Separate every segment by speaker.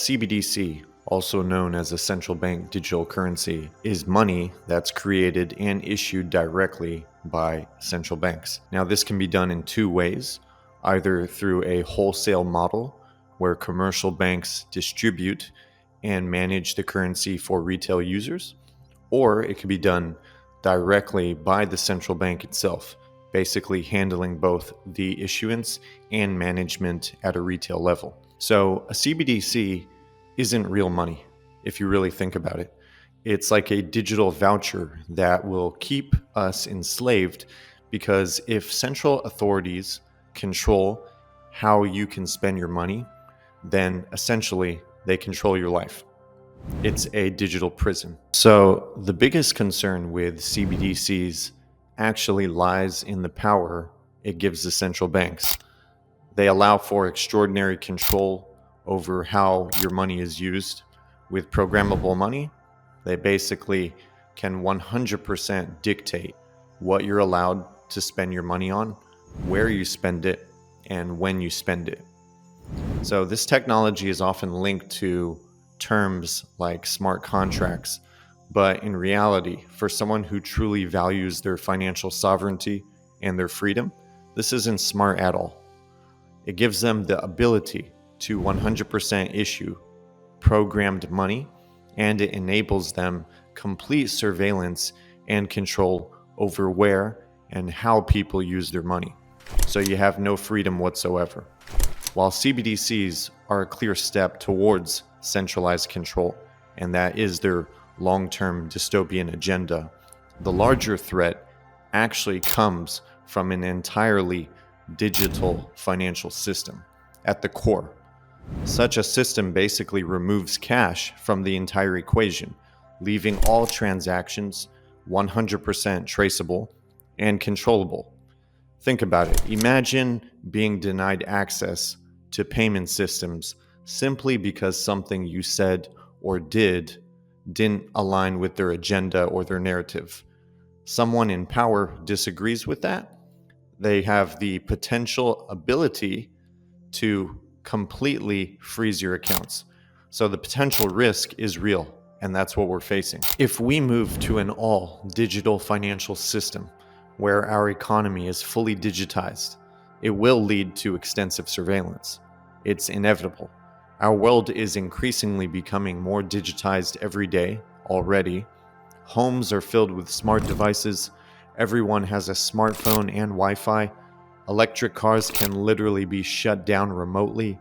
Speaker 1: CBDC, also known as a central bank digital currency, is money that's created and issued directly by central banks. Now, this can be done in two ways, either through a wholesale model where commercial banks distribute and manage the currency for retail users, or it could be done directly by the central bank itself, basically handling both the issuance and management at a retail level. So a CBDC isn't real money, if you really think about it. It's like a digital voucher that will keep us enslaved, because if central authorities control how you can spend your money, then essentially they control your life. It's a digital prison. So the biggest concern with CBDCs actually lies in the power it gives the central banks. They allow for extraordinary control over how your money is used. With programmable money, they basically can 100% dictate what you're allowed to spend your money on, where you spend it, and when you spend it. So this technology is often linked to terms like smart contracts, but in reality, for someone who truly values their financial sovereignty and their freedom, this isn't smart at all. It gives them the ability to 100% issue programmed money, and it enables them complete surveillance and control over where and how people use their money. So you have no freedom whatsoever. While CBDCs are a clear step towards centralized control, and that is their long-term dystopian agenda, the larger threat actually comes from an entirely digital financial system at the core. Such a system basically removes cash from the entire equation, leaving all transactions 100% traceable and controllable. Think about it. Imagine being denied access to payment systems simply because something you said or didn't align with their agenda or their narrative. Someone in power disagrees with that. They have the potential ability to completely freeze your accounts. So the potential risk is real, and that's what we're facing. If we move to an all digital financial system where our economy is fully digitized, it will lead to extensive surveillance. It's inevitable. Our world is increasingly becoming more digitized every day already. Homes are filled with smart devices. Everyone has a smartphone and Wi-Fi. Electric cars can literally be shut down remotely,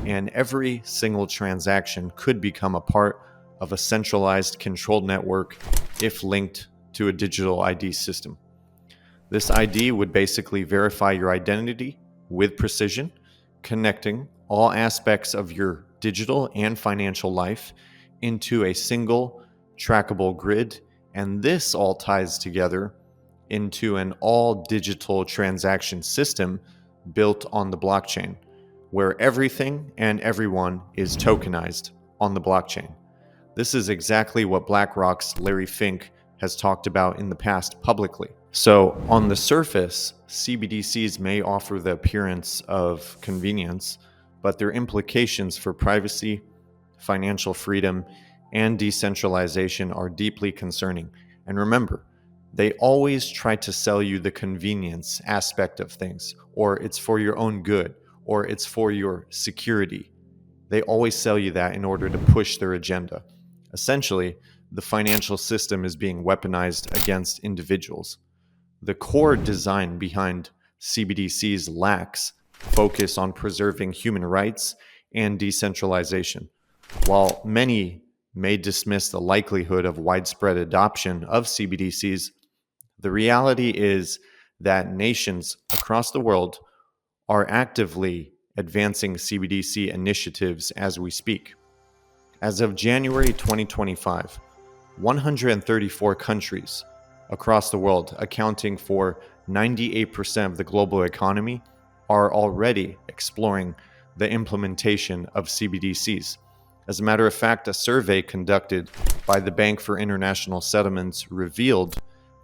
Speaker 1: and every single transaction could become a part of a centralized controlled network if linked to a digital ID system. This ID would basically verify your identity with precision, connecting all aspects of your digital and financial life into a single trackable grid, and this all ties together into an all-digital transaction system built on the blockchain, where everything and everyone is tokenized on the blockchain. This is exactly what BlackRock's Larry Fink has talked about in the past publicly. So on the surface, CBDCs may offer the appearance of convenience, but their implications for privacy, financial freedom, and decentralization are deeply concerning. And remember, they always try to sell you the convenience aspect of things, or it's for your own good, or it's for your security. They always sell you that in order to push their agenda. Essentially, the financial system is being weaponized against individuals. The core design behind CBDCs lacks focus on preserving human rights and decentralization. While many may dismiss the likelihood of widespread adoption of CBDCs, the reality is that nations across the world are actively advancing CBDC initiatives as we speak. As of January 2025, 134 countries across the world, accounting for 98% of the global economy, are already exploring the implementation of CBDCs. As a matter of fact, a survey conducted by the Bank for International Settlements revealed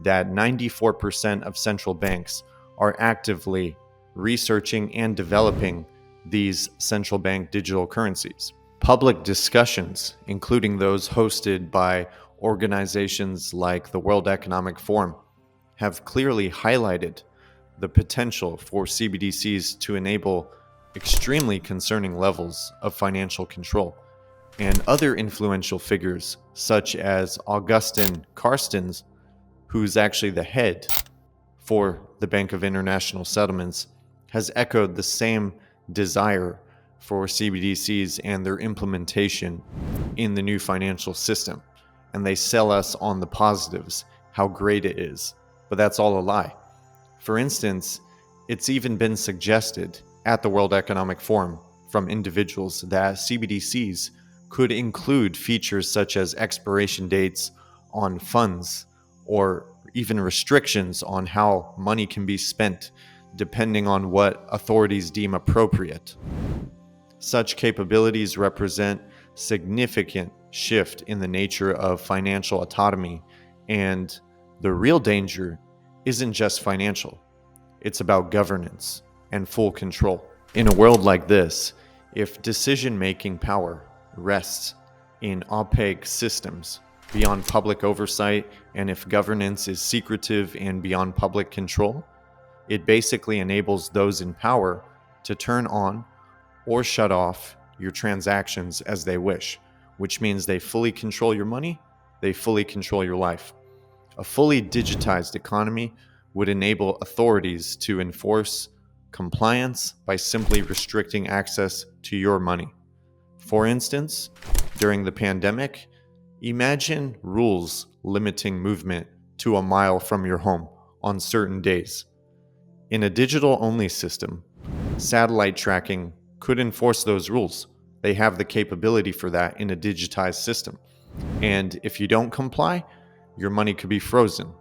Speaker 1: that 94% of central banks are actively researching and developing these central bank digital currencies. Public discussions, including those hosted by organizations like the World Economic Forum, have clearly highlighted the potential for CBDCs to enable extremely concerning levels of financial control. And other influential figures, such as Augustin Carstens, who's actually the head for the Bank of International Settlements, has echoed the same desire for CBDCs and their implementation in the new financial system. And they sell us on the positives, how great it is. But that's all a lie. For instance, it's even been suggested at the World Economic Forum from individuals that CBDCs could include features such as expiration dates on funds or even restrictions on how money can be spent, depending on what authorities deem appropriate. Such capabilities represent significant shift in the nature of financial autonomy, and the real danger isn't just financial. It's about governance and full control. In a world like this, if decision-making power rests in opaque systems beyond public oversight, and if governance is secretive and beyond public control, it basically enables those in power to turn on or shut off your transactions as they wish, which means they fully control your money, they fully control your life. A fully digitized economy would enable authorities to enforce compliance by simply restricting access to your money. For instance, during the pandemic, imagine rules limiting movement to a mile from your home on certain days. In a digital-only system, satellite tracking could enforce those rules. They have the capability for that in a digitized system. And if you don't comply, your money could be frozen,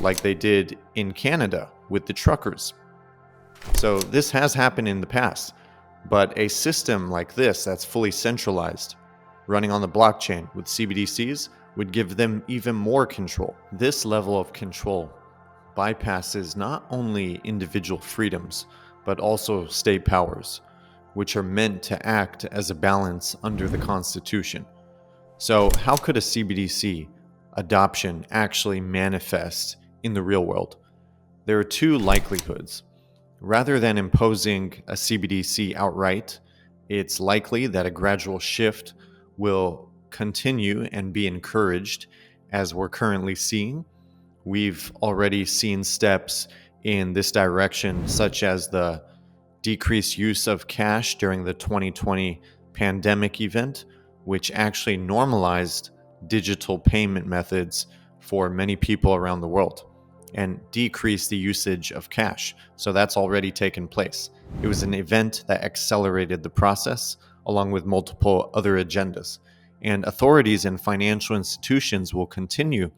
Speaker 1: like they did in Canada with the truckers. So this has happened in the past, but a system like this that's fully centralized, running on the blockchain with CBDCs, would give them even more control. This level of control bypasses not only individual freedoms, but also state powers, which are meant to act as a balance under the Constitution. So how could a CBDC adoption actually manifest in the real world? There are two likelihoods. Rather than imposing a CBDC outright, it's likely that a gradual shift will continue and be encouraged, as we're currently seeing. We've already seen steps in this direction, such as the decreased use of cash during the 2020 pandemic event, which actually normalized digital payment methods for many people around the world and decreased the usage of cash. So that's already taken place. It was an event that accelerated the process along with multiple other agendas. And authorities and financial institutions will continue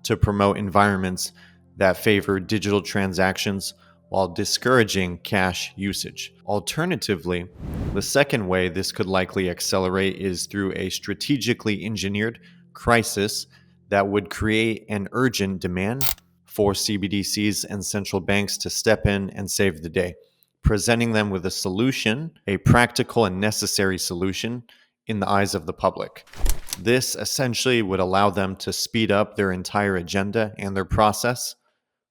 Speaker 1: to promote environments that favor digital transactions while discouraging cash usage. Alternatively, the second way this could likely accelerate is through a strategically engineered crisis that would create an urgent demand for CBDCs and central banks to step in and save the day, presenting them with a solution, a practical and necessary solution in the eyes of the public. This essentially would allow them to speed up their entire agenda and their process.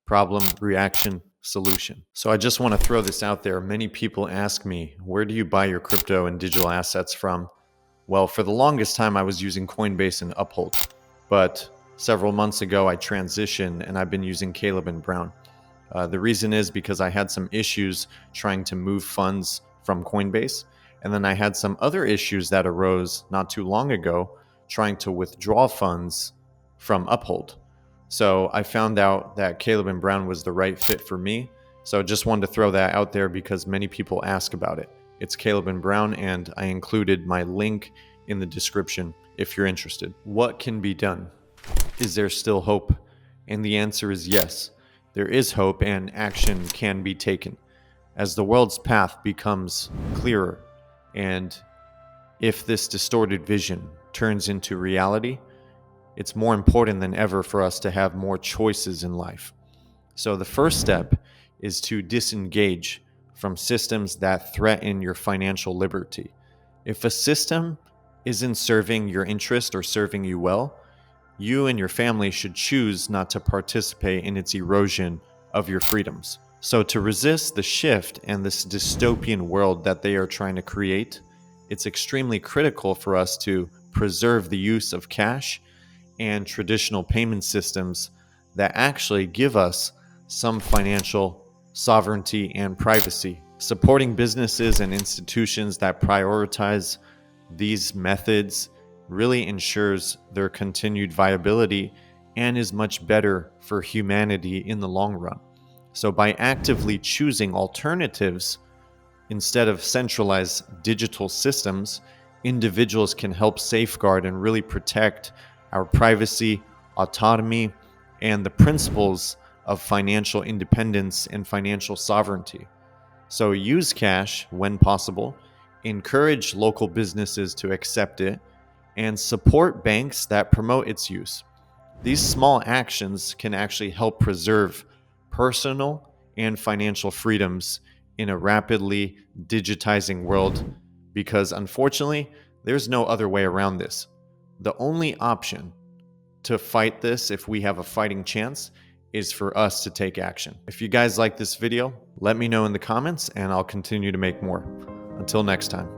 Speaker 1: Problem, reaction, solution. So I just want to throw this out there. Many people ask me, where do you buy your crypto and digital assets from? Well, for the longest time, I was using Coinbase and Uphold. But several months ago, I transitioned and I've been using Caleb and Brown. The reason is because I had some issues trying to move funds from Coinbase. And then I had some other issues that arose not too long ago trying to withdraw funds from Uphold. So I found out that Caleb and Brown was the right fit for me. So just wanted to throw that out there because many people ask about it. It's Caleb and Brown, and I included my link in the description if you're interested. What can be done? Is there still hope? And the answer is yes. There is hope and action can be taken as the world's path becomes clearer. And if this distorted vision turns into reality, it's more important than ever for us to have more choices in life. So the first step is to disengage from systems that threaten your financial liberty. If a system isn't serving your interest or serving you well, you and your family should choose not to participate in its erosion of your freedoms. So, to resist the shift and this dystopian world that they are trying to create, it's extremely critical for us to preserve the use of cash and traditional payment systems that actually give us some financial sovereignty and privacy. Supporting businesses and institutions that prioritize these methods really ensures their continued viability and is much better for humanity in the long run. So, by actively choosing alternatives instead of centralized digital systems, individuals can help safeguard and really protect our privacy, autonomy, and the principles of financial independence and financial sovereignty. So use cash when possible, encourage local businesses to accept it, and support banks that promote its use. These small actions can actually help preserve personal and financial freedoms in a rapidly digitizing world because, unfortunately, there's no other way around this. The only option to fight this, if we have a fighting chance, is for us to take action. If you guys like this video, let me know in the comments and I'll continue to make more. Until next time.